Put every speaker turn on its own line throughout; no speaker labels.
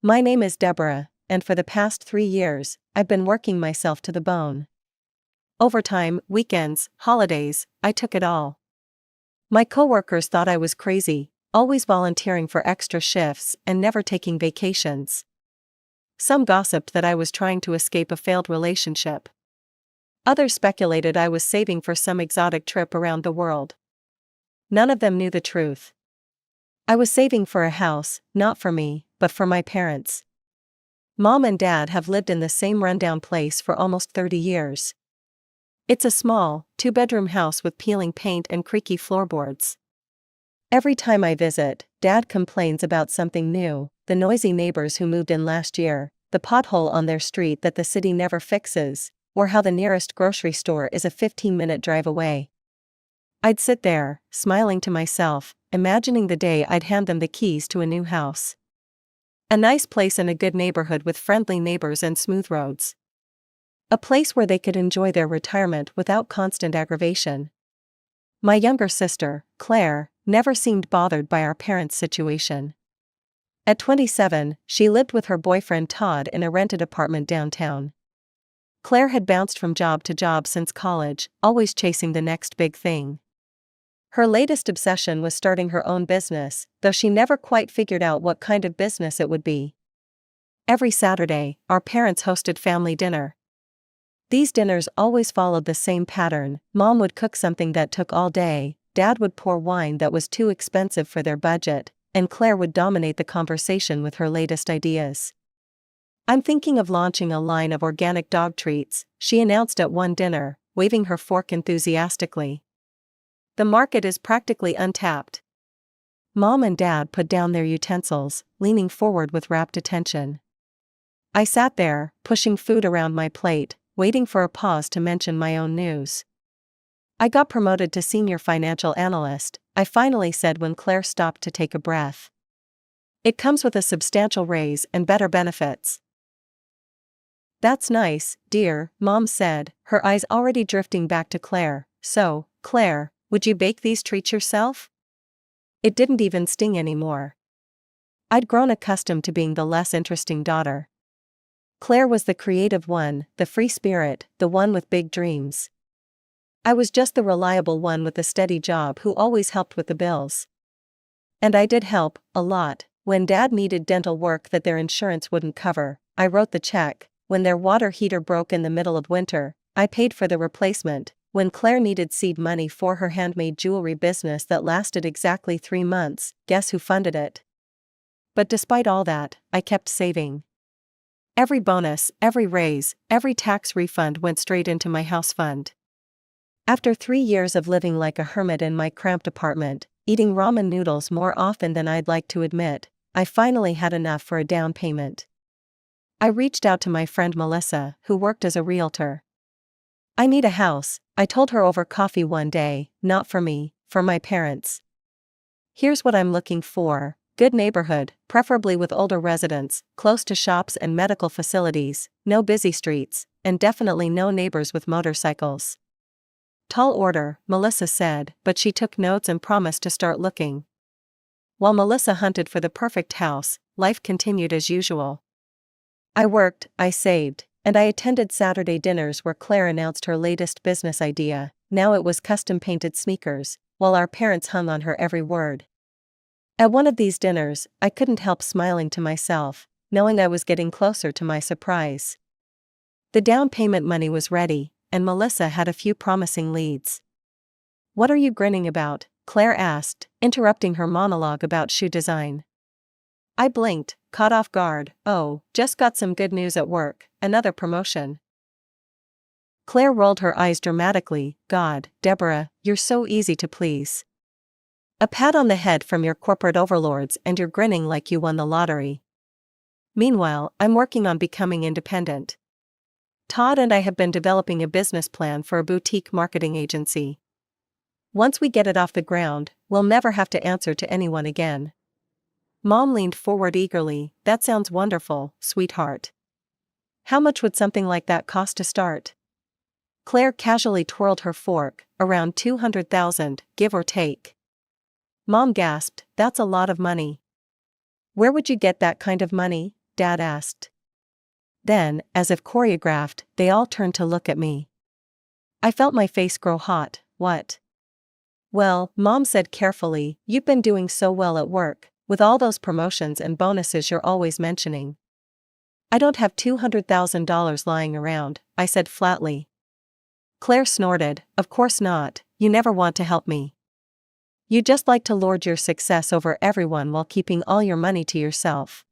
My name is Deborah, and for the past 3 years, I've been working myself to the bone. Overtime, weekends, holidays, I took it all. My coworkers thought I was crazy, always volunteering for extra shifts and never taking vacations. Some gossiped that I was trying to escape a failed relationship. Others speculated I was saving for some exotic trip around the world. None of them knew the truth. I was saving for a house, not for me, but for my parents. Mom and Dad have lived in the same rundown place for almost 30 years. It's a small, two-bedroom house with peeling paint and creaky floorboards. Every time I visit, Dad complains about something new: the noisy neighbors who moved in last year, the pothole on their street that the city never fixes, or how the nearest grocery store is a 15-minute drive away. I'd sit there, smiling to myself, imagining the day I'd hand them the keys to a new house. A nice place in a good neighborhood with friendly neighbors and smooth roads. A place where they could enjoy their retirement without constant aggravation. My younger sister, Claire, never seemed bothered by our parents' situation. At 27, she lived with her boyfriend Todd in a rented apartment downtown. Claire had bounced from job to job since college, always chasing the next big thing. Her latest obsession was starting her own business, though she never quite figured out what kind of business it would be. Every Saturday, our parents hosted family dinner. These dinners always followed the same pattern: Mom would cook something that took all day, Dad would pour wine that was too expensive for their budget, and Claire would dominate the conversation with her latest ideas. "I'm thinking of launching a line of organic dog treats," she announced at one dinner, waving her fork enthusiastically. "The market is practically untapped." Mom and Dad put down their utensils, leaning forward with rapt attention. I sat there, pushing food around my plate, waiting for a pause to mention my own news. "I got promoted to senior financial analyst," I finally said when Claire stopped to take a breath. "It comes with a substantial raise and better benefits." "That's nice, dear," Mom said, her eyes already drifting back to Claire. "So, Claire, would you bake these treats yourself?" It didn't even sting anymore. I'd grown accustomed to being the less interesting daughter. Claire was the creative one, the free spirit, the one with big dreams. I was just the reliable one with a steady job who always helped with the bills. And I did help, a lot. When Dad needed dental work that their insurance wouldn't cover, I wrote the check. When their water heater broke in the middle of winter, I paid for the replacement. When Claire needed seed money for her handmade jewelry business that lasted exactly 3 months, guess who funded it? But despite all that, I kept saving. Every bonus, every raise, every tax refund went straight into my house fund. After 3 years of living like a hermit in my cramped apartment, eating ramen noodles more often than I'd like to admit, I finally had enough for a down payment. I reached out to my friend Melissa, who worked as a realtor. "I need a house," I told her over coffee one day, "not for me, for my parents. Here's what I'm looking for: good neighborhood, preferably with older residents, close to shops and medical facilities, no busy streets, and definitely no neighbors with motorcycles." "Tall order," Melissa said, but she took notes and promised to start looking. While Melissa hunted for the perfect house, life continued as usual. I worked, I saved, and I attended Saturday dinners where Claire announced her latest business idea. Now it was custom-painted sneakers, while our parents hung on her every word. At one of these dinners, I couldn't help smiling to myself, knowing I was getting closer to my surprise. The down payment money was ready, and Melissa had a few promising leads. "What are you grinning about?" Claire asked, interrupting her monologue about shoe design. I blinked, caught off guard. "Oh, just got some good news at work, another promotion." Claire rolled her eyes dramatically. "God, Deborah, you're so easy to please. A pat on the head from your corporate overlords and you're grinning like you won the lottery." Meanwhile, I'm working on becoming independent. Todd and I have been developing a business plan for a boutique marketing agency. Once we get it off the ground, we'll never have to answer to anyone again. Mom leaned forward eagerly. "That sounds wonderful, sweetheart. How much would something like that cost to start?" Claire casually twirled her fork. "Around 200,000, give or take." Mom gasped. "That's a lot of money." "Where would you get that kind of money, Dad asked. Then, as if choreographed, they all turned to look at me. I felt my face grow hot. What? Well, Mom said carefully, you've been doing so well at work, with all those promotions and bonuses you're always mentioning. I don't have $200,000 lying around, I said flatly. Claire snorted, of course not, you never want to help me. You just like to lord your success over everyone while keeping all your money to yourself.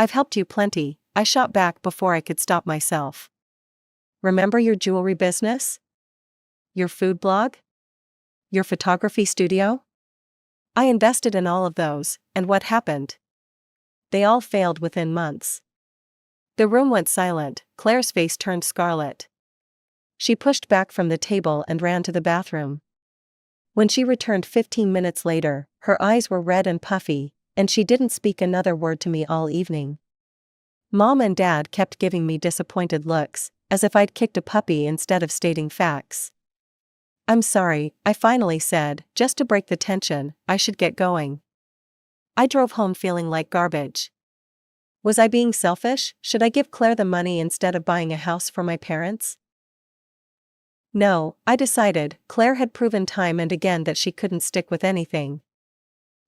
I've helped you plenty, I shot back before I could stop myself. Remember your jewelry business? Your food blog? Your photography studio? I invested in all of those, and what happened? They all failed within months. The room went silent, Claire's face turned scarlet. She pushed back from the table and ran to the bathroom. When she returned 15 minutes later, her eyes were red and puffy, and she didn't speak another word to me all evening. Mom and Dad kept giving me disappointed looks, as if I'd kicked a puppy instead of stating facts. I'm sorry, I finally said, just to break the tension, I should get going. I drove home feeling like garbage. Was I being selfish? Should I give Claire the money instead of buying a house for my parents? No, I decided. Claire had proven time and again that she couldn't stick with anything.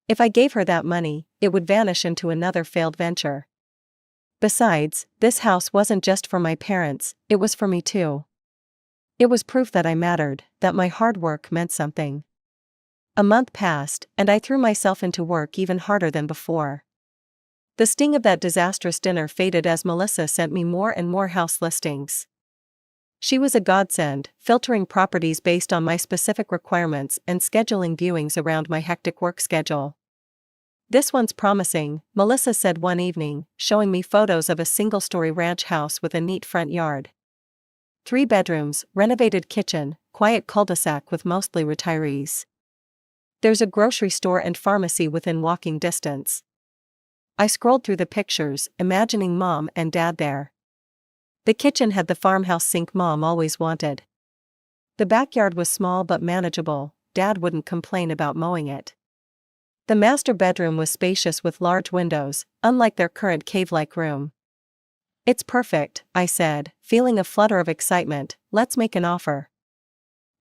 If I gave her that money, it would vanish into another failed venture. Besides, this house wasn't just for my parents, it was for me too. It was proof that I mattered, that my hard work meant something. A month passed, and I threw myself into work even harder than before. The sting of that disastrous dinner faded as Melissa sent me more and more house listings. She was a godsend, filtering properties based on my specific requirements and scheduling viewings around my hectic work schedule. This one's promising, Melissa said one evening, showing me photos of a single-story ranch house with a neat front yard. 3 bedrooms, renovated kitchen, quiet cul-de-sac with mostly retirees. There's a grocery store and pharmacy within walking distance. I scrolled through the pictures, imagining Mom and Dad there. The kitchen had the farmhouse sink Mom always wanted. The backyard was small but manageable, Dad wouldn't complain about mowing it. The master bedroom was spacious with large windows, unlike their current cave-like room. It's perfect, I said, feeling a flutter of excitement, let's make an offer.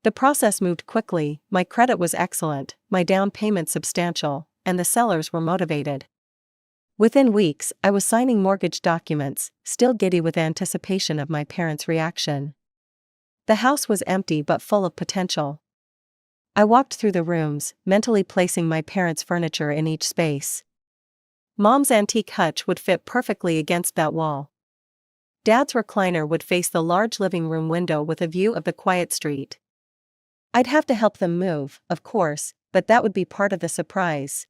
The process moved quickly, my credit was excellent, my down payment substantial, and the sellers were motivated. Within weeks, I was signing mortgage documents, still giddy with anticipation of my parents' reaction. The house was empty but full of potential. I walked through the rooms, mentally placing my parents' furniture in each space. Mom's antique hutch would fit perfectly against that wall. Dad's recliner would face the large living room window with a view of the quiet street. I'd have to help them move, of course, but that would be part of the surprise.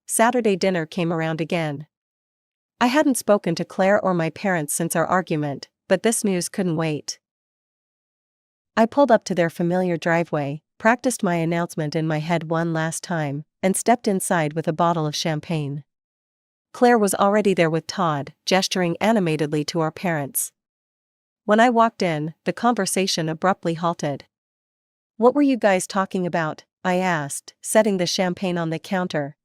Saturday dinner came around again. I hadn't spoken to Claire or my parents since our argument, but this news couldn't wait. I pulled up to their familiar driveway, practiced my announcement in my head one last time, and stepped inside with a bottle of champagne. Claire was already there with Todd, gesturing animatedly to our parents. When I walked in, the conversation abruptly halted. What were you guys talking about? I asked, setting the champagne on the counter.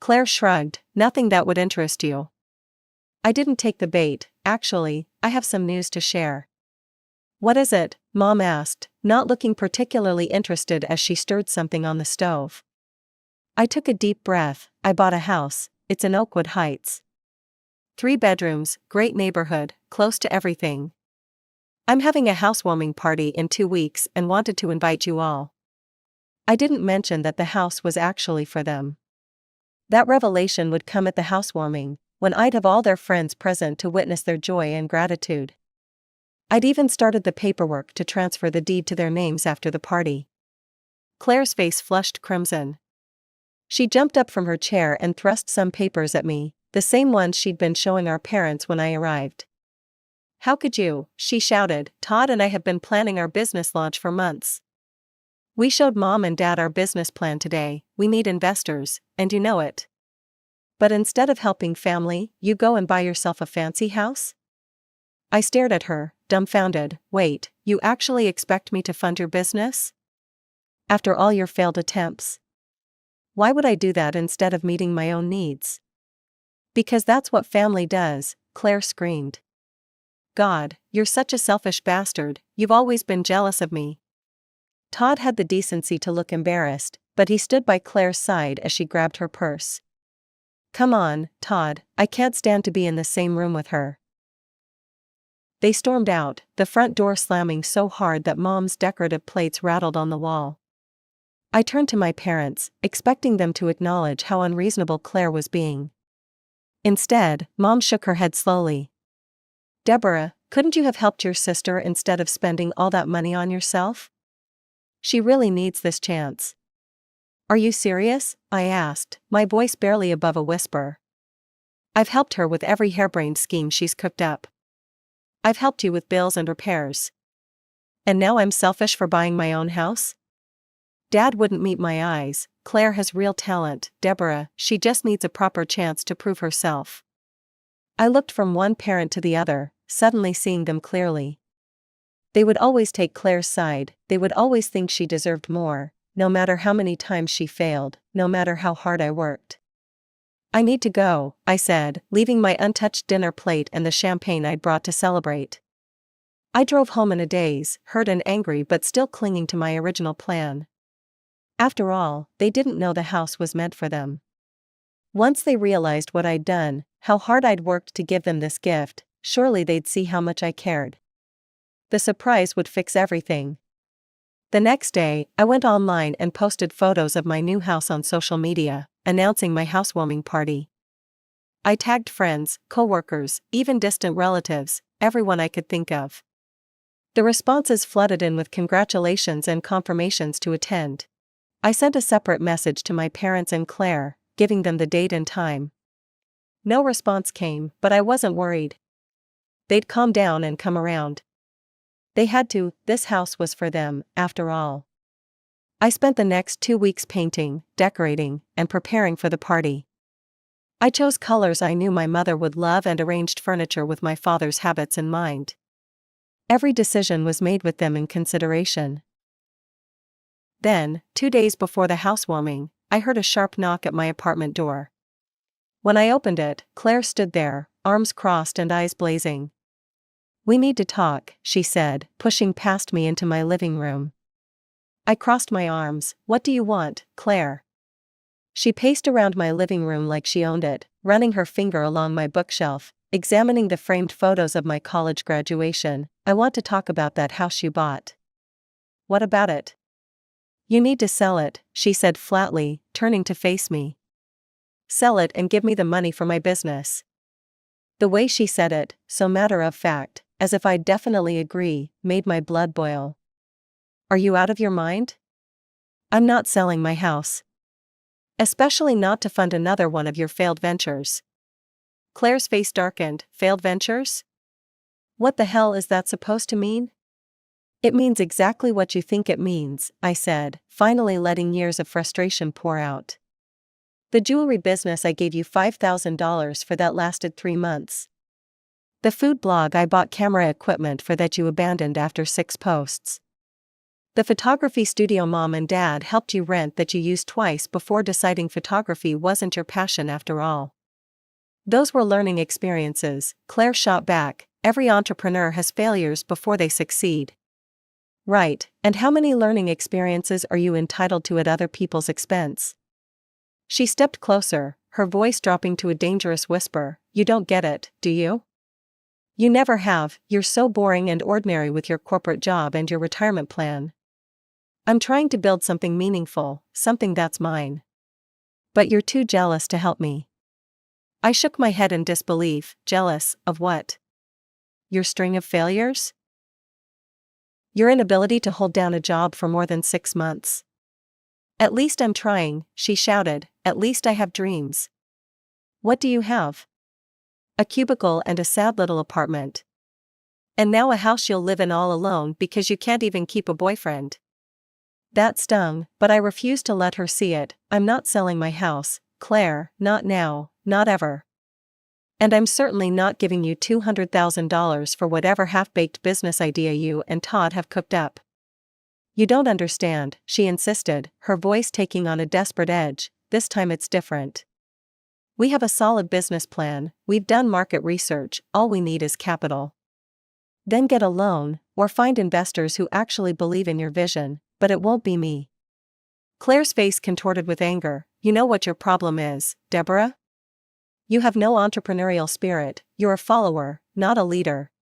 Claire shrugged, nothing that would interest you. I didn't take the bait, actually, I have some news to share. What is it? Mom asked, not looking particularly interested as she stirred something on the stove. I took a deep breath. I bought a house, it's in Oakwood Heights. 3 bedrooms, great neighborhood, close to everything. I'm having a housewarming party in 2 weeks and wanted to invite you all. I didn't mention that the house was actually for them. That revelation would come at the housewarming, when I'd have all their friends present to witness their joy and gratitude. I'd even started the paperwork to transfer the deed to their names after the party. Claire's face flushed crimson. She jumped up from her chair and thrust some papers at me, the same ones she'd been showing our parents when I arrived. How could you? She shouted. Todd and I have been planning our business launch for months. We showed Mom and Dad our business plan today, we need investors, and you know it. But instead of helping family, you go and buy yourself a fancy house? I stared at her, dumbfounded. Wait, you actually expect me to fund your business? After all your failed attempts? Why would I do that instead of meeting my own needs? Because that's what family does, Claire screamed. God, you're such a selfish bastard, you've always been jealous of me. Todd had the decency to look embarrassed, but he stood by Claire's side as she grabbed her purse. Come on, Todd, I can't stand to be in the same room with her. They stormed out, the front door slamming so hard that Mom's decorative plates rattled on the wall. I turned to my parents, expecting them to acknowledge how unreasonable Claire was being. Instead, Mom shook her head slowly. Deborah, couldn't you have helped your sister instead of spending all that money on yourself? She really needs this chance. Are you serious? I asked, my voice barely above a whisper. I've helped her with every harebrained scheme she's cooked up. I've helped you with bills and repairs. And now I'm selfish for buying my own house? Dad wouldn't meet my eyes. Claire has real talent, Deborah, she just needs a proper chance to prove herself. I looked from one parent to the other, suddenly seeing them clearly. They would always take Claire's side, they would always think she deserved more, no matter how many times she failed, no matter how hard I worked. I need to go, I said, leaving my untouched dinner plate and the champagne I'd brought to celebrate. I drove home in a daze, hurt and angry but still clinging to my original plan. After all, they didn't know the house was meant for them. Once they realized what I'd done, how hard I'd worked to give them this gift, surely they'd see how much I cared. The surprise would fix everything. The next day, I went online and posted photos of my new house on social media, announcing my housewarming party. I tagged friends, coworkers, even distant relatives, everyone I could think of. The responses flooded in with congratulations and confirmations to attend. I sent a separate message to my parents and Claire, giving them the date and time. No response came, but I wasn't worried. They'd calm down and come around. They had to, this house was for them, after all. I spent the next 2 weeks painting, decorating, and preparing for the party. I chose colors I knew my mother would love and arranged furniture with my father's habits in mind. Every decision was made with them in consideration. Then, 2 days before the housewarming, I heard a sharp knock at my apartment door. When I opened it, Claire stood there, arms crossed and eyes blazing. We need to talk, she said, pushing past me into my living room. I crossed my arms. What do you want, Claire? She paced around my living room like she owned it, running her finger along my bookshelf, examining the framed photos of my college graduation. I want to talk about that house you bought. What about it? You need to sell it, she said flatly, turning to face me. Sell it and give me the money for my business. The way she said it, so matter of fact, as if I'd definitely agree, made my blood boil. Are you out of your mind? I'm not selling my house. Especially not to fund another one of your failed ventures. Claire's face darkened. Failed ventures? What the hell is that supposed to mean? It means exactly what you think it means, I said, finally letting years of frustration pour out. The jewelry business I gave you $5,000 for that lasted 3 months. The food blog I bought camera equipment for that you abandoned after 6 posts. The photography studio mom and dad helped you rent that you used twice before deciding photography wasn't your passion after all. Those were learning experiences, Claire shot back. Every entrepreneur has failures before they succeed. Right, and how many learning experiences are you entitled to at other people's expense? She stepped closer, her voice dropping to a dangerous whisper. You don't get it, do you? You never have. You're so boring and ordinary with your corporate job and your retirement plan. I'm trying to build something meaningful, something that's mine. But you're too jealous to help me. I shook my head in disbelief. Jealous of what? Your string of failures? Your inability to hold down a job for more than 6 months. At least I'm trying, she shouted. At least I have dreams. What do you have? A cubicle and a sad little apartment. And now a house you'll live in all alone because you can't even keep a boyfriend. That stung, but I refused to let her see it. I'm not selling my house, Claire, not now, not ever. And I'm certainly not giving you $200,000 for whatever half-baked business idea you and Todd have cooked up. You don't understand, she insisted, her voice taking on a desperate edge. This time it's different. We have a solid business plan, we've done market research, all we need is capital. Then get a loan, or find investors who actually believe in your vision, but it won't be me. Claire's face contorted with anger. You know what your problem is, Deborah? You have no entrepreneurial spirit, you're a follower, not a leader.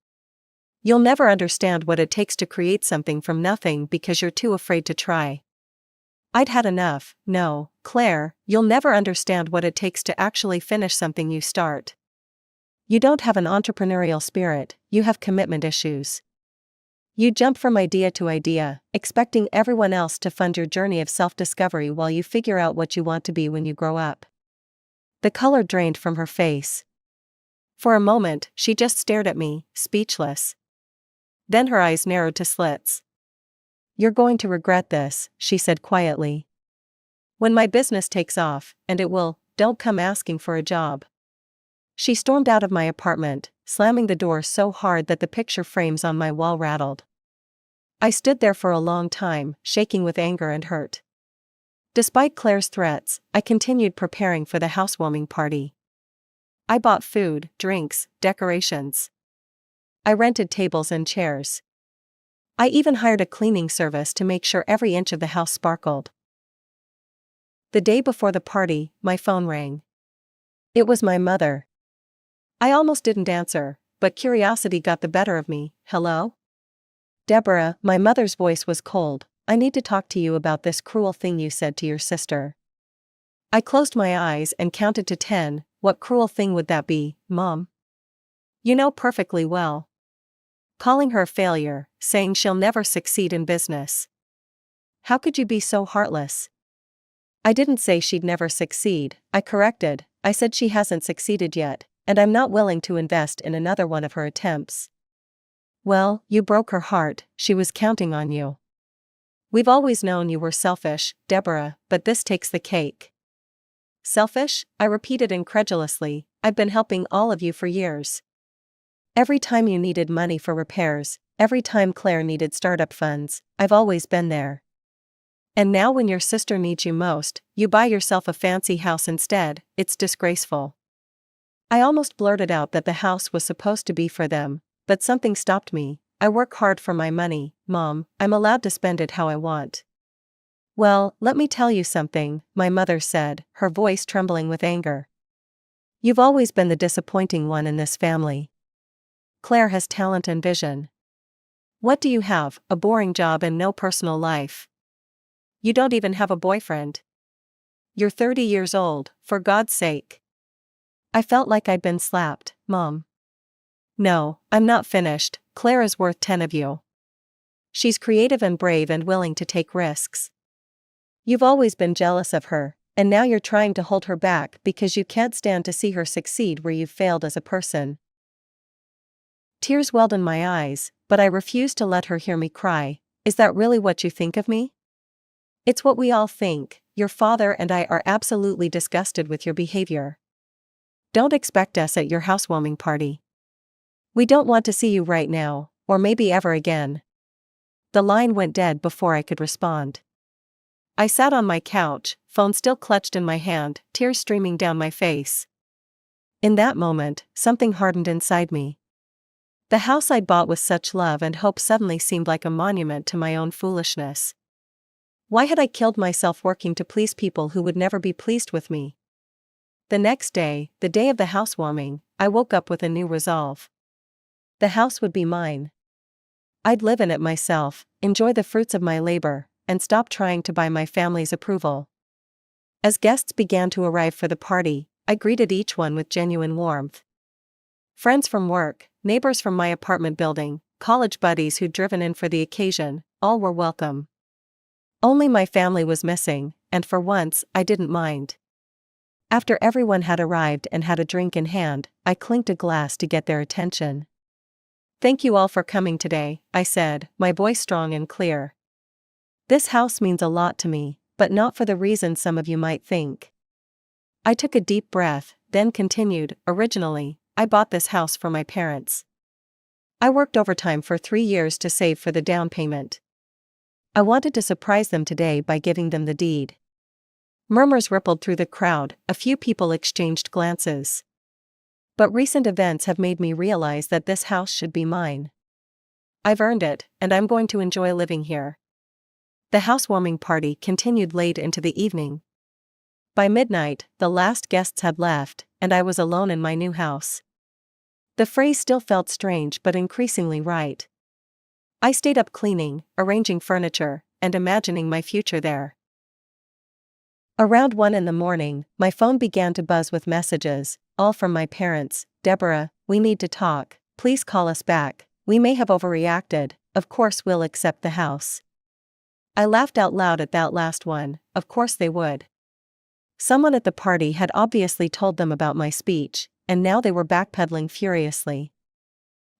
You'll never understand what it takes to create something from nothing because you're too afraid to try. I'd had enough. No, Claire, you'll never understand what it takes to actually finish something you start. You don't have an entrepreneurial spirit, you have commitment issues. You jump from idea to idea, expecting everyone else to fund your journey of self-discovery while you figure out what you want to be when you grow up. The color drained from her face. For a moment, she just stared at me, speechless. Then her eyes narrowed to slits. You're going to regret this, she said quietly. When my business takes off, and it will, don't come asking for a job. She stormed out of my apartment, slamming the door so hard that the picture frames on my wall rattled. I stood there for a long time, shaking with anger and hurt. Despite Claire's threats, I continued preparing for the housewarming party. I bought food, drinks, decorations. I rented tables and chairs. I even hired a cleaning service to make sure every inch of the house sparkled. The day before the party, my phone rang. It was my mother. I almost didn't answer, but curiosity got the better of me. Hello? Deborah, my mother's voice was cold. I need to talk to you about this cruel thing you said to your sister. I closed my eyes and counted to 10. What cruel thing would that be, Mom? You know perfectly well. Calling her a failure, saying she'll never succeed in business. How could you be so heartless? I didn't say she'd never succeed, I corrected. I said she hasn't succeeded yet, and I'm not willing to invest in another one of her attempts. Well, you broke her heart, she was counting on you. We've always known you were selfish, Deborah, but this takes the cake. Selfish? I repeated incredulously. I've been helping all of you for years. Every time you needed money for repairs, every time Claire needed startup funds, I've always been there. And now when your sister needs you most, you buy yourself a fancy house instead. It's disgraceful. I almost blurted out that the house was supposed to be for them, but something stopped me. I work hard for my money, Mom, I'm allowed to spend it how I want. Well, let me tell you something, my mother said, her voice trembling with anger. You've always been the disappointing one in this family. Claire has talent and vision. What do you have? A boring job and no personal life. You don't even have a boyfriend. You're 30 years old, for God's sake. I felt like I'd been slapped, Mom. No, I'm not finished. Claire is worth 10 of you. She's creative and brave and willing to take risks. You've always been jealous of her, and now you're trying to hold her back because you can't stand to see her succeed where you've failed as a person. Tears welled in my eyes, but I refused to let her hear me cry. Is that really what you think of me? It's what we all think. Your father and I are absolutely disgusted with your behavior. Don't expect us at your housewarming party. We don't want to see you right now, or maybe ever again. The line went dead before I could respond. I sat on my couch, phone still clutched in my hand, tears streaming down my face. In that moment, something hardened inside me. The house I'd bought with such love and hope suddenly seemed like a monument to my own foolishness. Why had I killed myself working to please people who would never be pleased with me? The next day, the day of the housewarming, I woke up with a new resolve. The house would be mine. I'd live in it myself, enjoy the fruits of my labor, and stop trying to buy my family's approval. As guests began to arrive for the party, I greeted each one with genuine warmth. Friends from work, neighbors from my apartment building, college buddies who'd driven in for the occasion, all were welcome. Only my family was missing, and for once, I didn't mind. After everyone had arrived and had a drink in hand, I clinked a glass to get their attention. Thank you all for coming today, I said, my voice strong and clear. This house means a lot to me, but not for the reason some of you might think. I took a deep breath, then continued, originally, I bought this house for my parents. I worked overtime for 3 years to save for the down payment. I wanted to surprise them today by giving them the deed. Murmurs rippled through the crowd, a few people exchanged glances. But recent events have made me realize that this house should be mine. I've earned it, and I'm going to enjoy living here. The housewarming party continued late into the evening. By midnight, the last guests had left, and I was alone in my new house. The phrase still felt strange but increasingly right. I stayed up cleaning, arranging furniture, and imagining my future there. Around 1 in the morning, my phone began to buzz with messages, all from my parents. Deborah, we need to talk, please call us back, we may have overreacted, of course we'll accept the house. I laughed out loud at that last one, of course they would. Someone at the party had obviously told them about my speech, and now they were backpedaling furiously.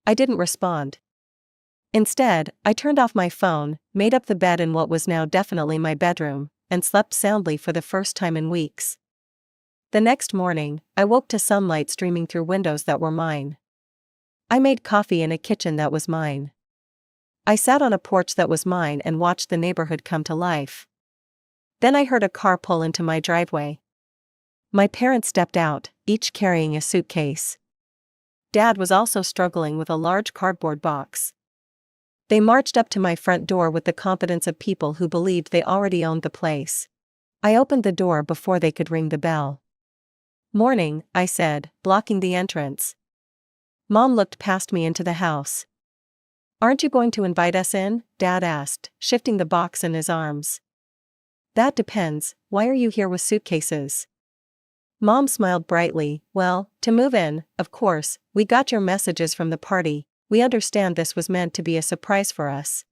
I didn't respond. Instead, I turned off my phone, made up the bed in what was now definitely my bedroom, and slept soundly for the first time in weeks. The next morning, I woke to sunlight streaming through windows that were mine. I made coffee in a kitchen that was mine. I sat on a porch that was mine and watched the neighborhood come to life. Then I heard a car pull into my driveway. My parents stepped out, each carrying a suitcase. Dad was also struggling with a large cardboard box. They marched up to my front door with the confidence of people who believed they already owned the place. I opened the door before they could ring the bell. "Morning," I said, blocking the entrance. Mom looked past me into the house. "Aren't you going to invite us in?" Dad asked, shifting the box in his arms. "That depends, why are you here with suitcases?" Mom smiled brightly. "Well, to move in, of course, we got your messages from the party, we understand this was meant to be a surprise for us."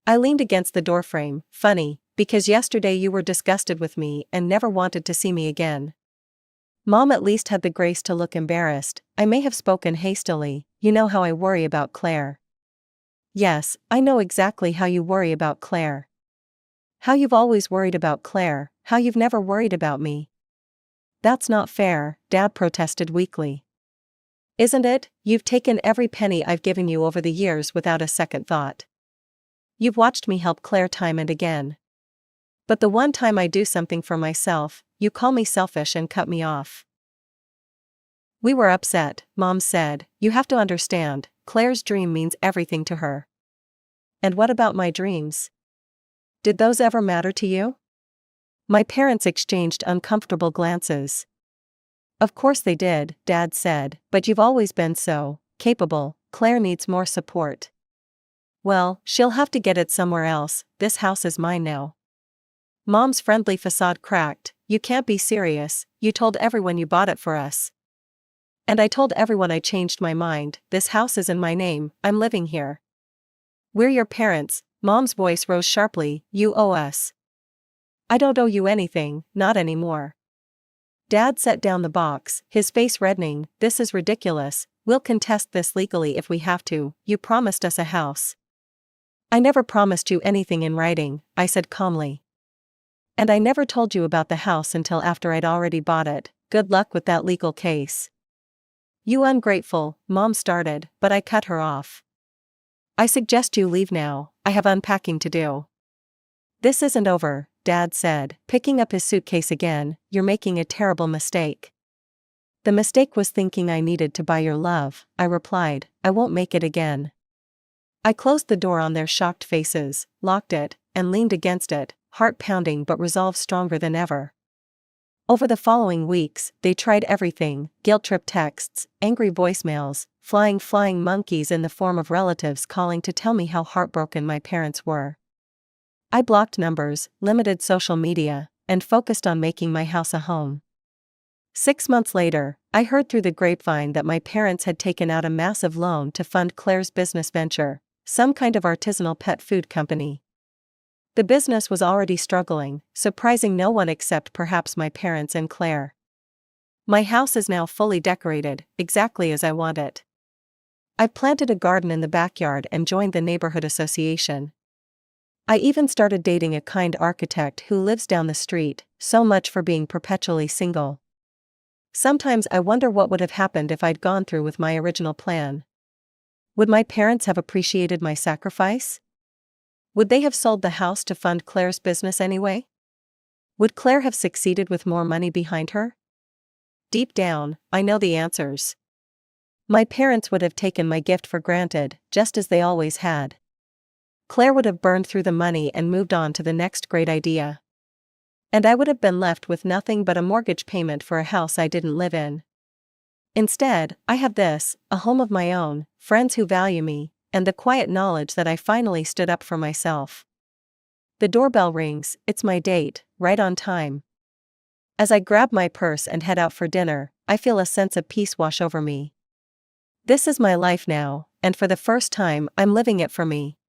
I leaned against the doorframe. "Funny, because yesterday you were disgusted with me and never wanted to see me again." Mom at least had the grace to look embarrassed. I may have spoken hastily. "You know how I worry about Claire." "Yes, I know exactly how you worry about Claire. How you've always worried about Claire, how you've never worried about me." "That's not fair," Dad protested weakly. "Isn't it? You've taken every penny I've given you over the years without a second thought. You've watched me help Claire time and again. But the one time I do something for myself, you call me selfish and cut me off." "We were upset," Mom said. "You have to understand, Claire's dream means everything to her." "And what about my dreams? Did those ever matter to you?" My parents exchanged uncomfortable glances. "Of course they did," Dad said, "but you've always been so capable. Claire needs more support." "Well, she'll have to get it somewhere else, this house is mine now." Mom's friendly facade cracked. "You can't be serious, you told everyone you bought it for us." "And I told everyone I changed my mind, this house is in my name, I'm living here. We're your parents." Mom's voice rose sharply. "You owe us." "I don't owe you anything, not anymore." Dad set down the box, his face reddening. "This is ridiculous, we'll contest this legally if we have to, you promised us a house." "I never promised you anything in writing," I said calmly. "And I never told you about the house until after I'd already bought it. Good luck with that legal case." "You ungrateful," Mom started, but I cut her off. "I suggest you leave now, I have unpacking to do." "This isn't over," Dad said, picking up his suitcase again. "You're making a terrible mistake." "The mistake was thinking I needed to buy your love," I replied. "I won't make it again." I closed the door on their shocked faces, locked it, and leaned against it, heart pounding but resolve stronger than ever. Over the following weeks, they tried everything: guilt-trip texts, angry voicemails, flying monkeys in the form of relatives calling to tell me how heartbroken my parents were. I blocked numbers, limited social media, and focused on making my house a home. 6 months later, I heard through the grapevine that my parents had taken out a massive loan to fund Claire's business venture, some kind of artisanal pet food company. The business was already struggling, surprising no one except perhaps my parents and Claire. My house is now fully decorated, exactly as I want it. I've planted a garden in the backyard and joined the neighborhood association. I even started dating a kind architect who lives down the street. So much for being perpetually single. Sometimes I wonder what would have happened if I'd gone through with my original plan. Would my parents have appreciated my sacrifice? Would they have sold the house to fund Claire's business anyway? Would Claire have succeeded with more money behind her? Deep down, I know the answers. My parents would have taken my gift for granted, just as they always had. Claire would have burned through the money and moved on to the next great idea. And I would have been left with nothing but a mortgage payment for a house I didn't live in. Instead, I have this, a home of my own, friends who value me, and the quiet knowledge that I finally stood up for myself. The doorbell rings, it's my date, right on time. As I grab my purse and head out for dinner, I feel a sense of peace wash over me. This is my life now, and for the first time I'm living it for me.